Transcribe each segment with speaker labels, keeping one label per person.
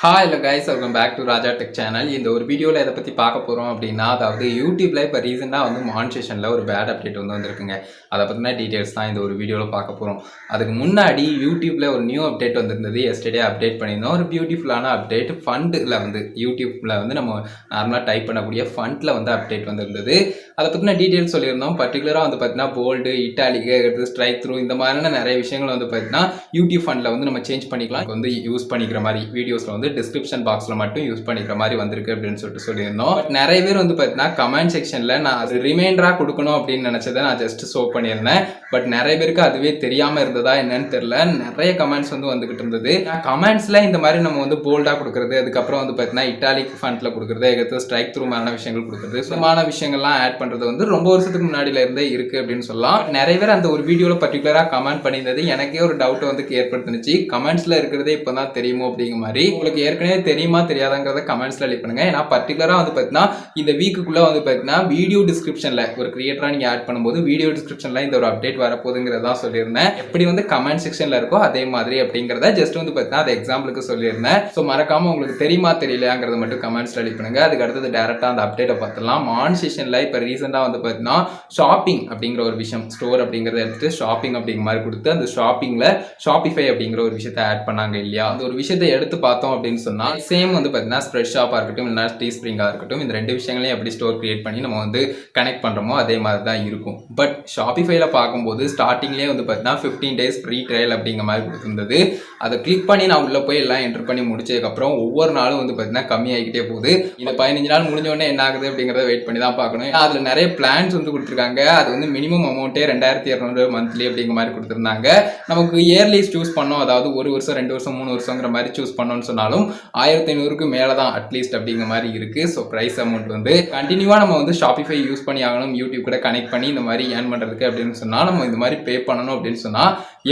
Speaker 1: Hi hello guys, welcome back to Raja tech channel. இந்த ஒரு வீடியோவில் எதை பற்றி பார்க்க போகிறோம் அப்படின்னா, அதாவது யூடியூப்பில் இப்போ ரீசெண்டாக மானிட்டேஷனில் ஒரு பேட் அப்டேட் வந்திருக்குங்க. அதை பற்றின டீட்டெயில்ஸ் தான் இந்த ஒரு வீடியோவில் பார்க்க போகிறோம். அதுக்கு முன்னாடி யூடியூப்பில் ஒரு நியூ அப்டேட் வந்திருந்தது. எஸ்டர்டே அப்டேட் பண்ணியிருந்தோம். ஒரு பியூட்டிஃபுல்லான அப்டேட் ஃபண்டில் யூடியூப்பில் நம்ம நார்மலாக டைப் பண்ணக்கூடிய ஃபண்டில் அப்டேட் வந்திருந்தது. அதை பற்றின டீட்டெயில்ஸ் சொல்லியிருந்தோம். பர்டிகுலராக பார்த்தீங்கன்னா போல்டு, இட்டாலிக்கு, ஸ்ட்ரைக் த்ரூ இந்த மாதிரியான நிறைய விஷயங்கள் பார்த்தீங்கன்னா யூடியூப் ஃபண்டில் நம்ம சேஞ்ச் பண்ணிக்கலாம். யூஸ் பண்ணிக்கிற மாதிரி வீடியோஸில் டிஸ்கிரிப்ஷன் பாக்ஸ்ல மட்டும் யூஸ் பண்ணிக்கிற மாதிரி வந்திருக்கு அப்படின்னு சொல்லியிருந்தோம். நிறைய பேர் பார்த்தீங்கன்னா கமெண்ட் செக்ஷன்ல நான் அது ரிமைண்டரா கொடுக்கணும் அப்படின்னு நினைச்சதை நான் ஜஸ்ட் ஷோ பண்ணியிருந்தேன். பட் நிறைய பேருக்கு அதுவே தெரியாம இருந்ததா என்னன்னு தெரியல. நிறைய கமெண்ட்ஸ் வந்துகிட்டு இருந்தது. கமெண்ட்ஸ்ல இந்த மாதிரி நம்ம போல்டா கொடுக்கறது, அதுக்கப்புறம் பார்த்தீங்கன்னா இட்டாலிக் ஃபண்ட்ல கொடுக்கறது, அடுத்து ஸ்ட்ரைக் த்ரூ மாதிரி விஷயங்கள் கொடுக்கறது, சுமான விஷயங்கள்லாம் ஆட் பண்றது ரொம்ப வருஷத்துக்கு முன்னாடில இருந்தே இருக்கு அப்படின்னு சொல்லலாம். நிறைய பேர் அந்த ஒரு வீடியோல பர்டிகுலரா கமெண்ட் பண்ணியிருந்தது எனக்கே ஒரு டவுட் ஏற்படுத்துனுச்சு. கமெண்ட்ஸ்ல இருக்கிறதே இப்பதான் தெரியுமோ அப்படிங்கிற மாதிரி. உங்களுக்கு ஏற்கனவே தெரியுமா தெரியாதாங்கிறத கமெண்ட்ஸ்ல லீவ் பண்ணுங்க. ஏன்னா பர்டிகுலரா பார்த்தீங்கன்னா இந்த வீக்குள்ள பார்த்தீங்கன்னா வீடியோ டிஸ்கிரிப்ஷன்ல ஒரு கிரியேட்டரா நீங்க ஆட் பண்ணும்போது வீடியோ டிஸ்கிரிப்ஷன்ல இந்த ஒரு அப்டேட் வரப்போகுதுங்கிறதா சொல்லியிருந்தேன். எப்படி கமெண்ட் செக்ஷன்ல இருக்கோ அதே மாதிரி அப்படிங்கிறத ஜஸ்ட் பார்த்தீங்கன்னா அது எக்ஸாம்பிளுக்கு சொல்லியிருந்தேன். ஸோ மறக்காம உங்களுக்கு தெரியுமா தெரியலையாங்கிறத மட்டும் கமெண்ட்ஸ்ல லீவ் பண்ணுங்க. அதுக்கு அடுத்தது டேரக்டா அந்த அப்டேட்டை பார்த்துலாம். மானிட்டேஷன்ல இப்போ ரீசெண்டா பார்த்தீங்கன்னா ஷாப்பிங் அப்படிங்கிற ஒரு விஷயம், ஸ்டோர் அப்படிங்கறத எடுத்துட்டு ஷாப்பிங் அப்படிங்கிற மாதிரி கொடுத்து அந்த ஷாப்பிங்ல ஷாப்பிஃபை அப்படிங்கிற ஒரு விஷயத்தை ஆட் பண்ணாங்க இல்லையா. அந்த ஒரு விஷயத்தை எடுத்து பார்த்தோம் அப்படின்னு சொன்னா சேம் பார்த்தீங்கன்னா ஸ்ப்ரெட் ஷாப்பா இருக்கட்டும் இல்லைனா டீ ஸ்ப்ரிங்கா இருக்கட்டும், இந்த ரெண்டு விஷயங்களையும் எப்படி ஸ்டோர் கிரியேட் பண்ணி நம்ம கனெக்ட் பண்றோமோ அதே மாதிரி தான் இருக்கும். பட் ஷாப்பிஃபைல பார்க்கும்போது ஸ்டார்டிங்லேயே பார்த்தீங்கன்னா 15 days ஃப்ரீ ட்ரையல் அப்படிங்கிற மாதிரி கொடுத்துருந்தது. அதை கிளிக் பண்ணி நான் உள்ள போய் எல்லாம் என்டர் பண்ணி முடிச்சதுக்கப்புறம் ஒவ்வொரு நாளும் பார்த்தீங்கன்னா கம்மி ஆகிக்கிட்டே போகுது. இந்த 15 நாள் முடிஞ்ச உடனே என்ன ஆகுது அப்படிங்கிறத வெயிட் பண்ணி தான் பார்க்கணும். அதுல நிறைய பிளான்ஸ் கொடுத்துருக்காங்க. அது மினிமம் அமௌண்ட்டே 2200 மந்த்லி அப்படிங்கிற மாதிரி கொடுத்துருந்தாங்க. நமக்கு இயர்லி சூஸ் பண்ணோம், அதாவது ஒரு வருஷம் 2 வருஷம் 3 வருஷங்கிற மாதிரி சூஸ் பண்ணோம்னு சொன்னாலும் 1500க்கு மேல தான் அட்லீஸ்ட் அப்படிங்கிற மாதிரி இருக்கு. ஸோ பிரைஸ் அமௌண்ட் கண்டினியூவா நம்ம ஷாப்பிஃபை யூஸ் பண்ணி ஆகணும், யூடியூப் கூட கனெக்ட் பண்ணி இந்த மாதிரி ஏர்ன் பண்றதுக்கு அப்படின்னு சொன்னா நம்ம இந்த மாதிரி பே பண்ணணும் அப்படின்னு சொன்னா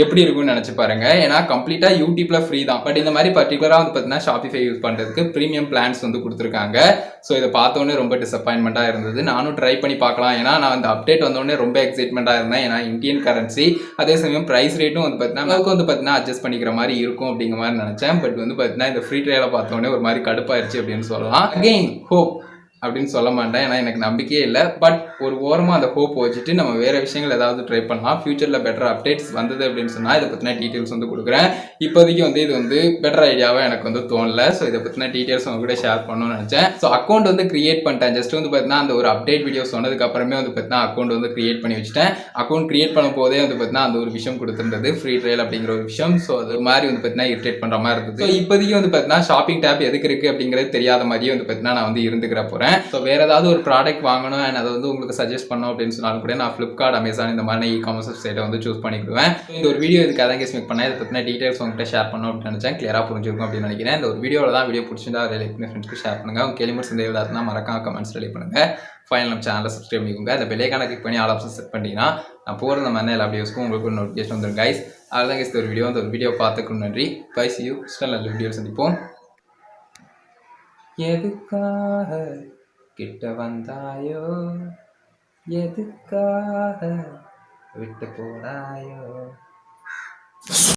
Speaker 1: எப்படி இருக்கும்னு நினைச்சு பாருங்க. ஏன்னா கம்ப்ளீட்டா யூடியூப்ல ஃப்ரீ தான். பட் இந்த மாதிரி பர்டிகுலரா பார்த்தீங்கன்னா ஷாப்பிஃபை யூஸ் பண்றதுக்கு பிரீமியம் பிளான்ஸ் கொடுத்துருக்காங்க. ஸோ இதை பார்த்தோன்னே ரொம்ப டிசப்பாயின்மெண்டா இருந்தது. நானும் ட்ரை பண்ணி பார்க்கலாம். ஏன்னா நான் அந்த அப்டேட் வந்தோடனே ரொம்ப எக்ஸைட்மெண்டா இருந்தேன். ஏன்னா இந்தியன் கரன்சி, அதே சமயம் பிரைஸ் ரேட்டும் பார்த்தீங்கன்னா அட்ஜஸ்ட் பண்ணிக்கிற மாதிரி இருக்கும் அப்படிங்கிற மாதிரி நினைச்சேன். பட் பார்த்தீங்கன்னா இந்த ஃப்ரீ ட்ரையலை பார்த்தோன்னே ஒரு மாதிரி கடுப்பாயிருச்சு அப்படின்னு சொல்லலாம். அகெயின் ஹோப் அப்படின்னு சொல்ல மாட்டேன், ஏன்னா எனக்கு நம்பிக்கையே இல்லை. பட் ஒரு ஓரமாக அந்த ஹோப் வச்சுட்டு நம்ம வேற விஷயங்கள் ஏதாவது ட்ரை பண்ணலாம். ஃபியூச்சரில் பெட்டர் அப்டேட்ஸ் வந்தது அப்படின்னு சொன்னால் இதை பற்றின டீட்டெயில்ஸ் கொடுக்குறேன். இப்போதைக்கு இது பெட்டர் ஐடியாவாக எனக்கு தோணல. ஸோ இதை பற்றின டீட்டெயில்ஸ் உங்க கூட ஷேர் பண்ணணும்னு நினச்சேன். ஸோ அக்கௌண்ட் கிரியேட் பண்ணிட்டேன். ஜஸ்ட் பார்த்தீங்கன்னா அந்த ஒரு அப்டேட் வீடியோ சொன்னதுக்கு அப்புறமே பார்த்தீங்கன்னா அக்கௌண்ட் கிரியேட் பண்ணி வச்சுட்டேன். அக்கௌண்ட் கிரியேட் பண்ணும் போதே பார்த்தீங்கன்னா அந்த ஒரு விஷயம் கொடுத்துருந்தது, ஃப்ரீ ட்ரையல் அப்படிங்கிற ஒரு விஷயம். ஸோ அது மாதிரி பார்த்தீங்கன்னா இரிட்டேட் பண்ணுற மாதிரி இருந்தது. ஸோ இப்போதைக்கு பார்த்தீங்கன்னா ஷாப்பிங் டேப் எதுக்கு இருக்கு அப்படிங்கிறது தெரியாத மாதிரியே பார்த்தீங்கன்னா நான் இருந்துக்கிற போறேன். ஸோ வேற ஏதாவது ஒரு ப்ராடக்ட் வாங்கணும் அண்ட் அதை உங்களுக்கு சஜஸ்ட் பண்ணணும் அப்படின்னு சொன்னாலும் கூட நான் ஃப்ளிப்கார்ட், அமேசான் இந்த மாதிரி இ-காமர்ஸ் வெப்சைட்டை சூஸ் பண்ணிக்குவேன். இந்த ஒரு வீடியோ இதுக்கு அதான் கேஸ் மேக் பண்ணேன். இதை பற்றின டீட்டெயில்ஸ் உங்கள்கிட்ட ஷேர் பண்ணணும் அப்படின்னு நினைச்சேன். கிளியராக புரிஞ்சிருக்கும் அப்படின்னு நினைக்கிறேன். இந்த ஒரு வீடியோவில் தான் வீடியோ பிடிச்சிருந்தா அதை லைக் பண்ணி ஃப்ரெண்ட்ஸ்க்கு ஷேர் பண்ணுங்க. உங்க கேள்வி இந்த விதாத்னா மறக்காம கமெண்ட்ஸ் ரெடி பண்ணுங்க. ஃபைனல் நம்ம சேனலை சப்ஸ்கிரைப் பண்ணிக்கோங்க. அந்த பெல்லைக்கான கிளிக் பண்ணி ஆல் ஆப்ஷன் செட் பண்ணிட்டீங்கன்னா நான் போகிற இந்த மாதிரி எல்லா வீடியோஸ்க்கும் உங்களுக்கு ஒரு நோட்டிஃபிகேஷன் வந்துடும் கைஸ். அதுதான் கேஸ் ஒரு வீடியோ. அந்த ஒரு வீடியோ பார்த்துக்கும் நன்றி. Bye, see you. நல்ல வீடியோ சந்திப்போம். எதுக்காக கிட்ட வந்தாயோ, எதுக்காக விட்டு போனாயோ.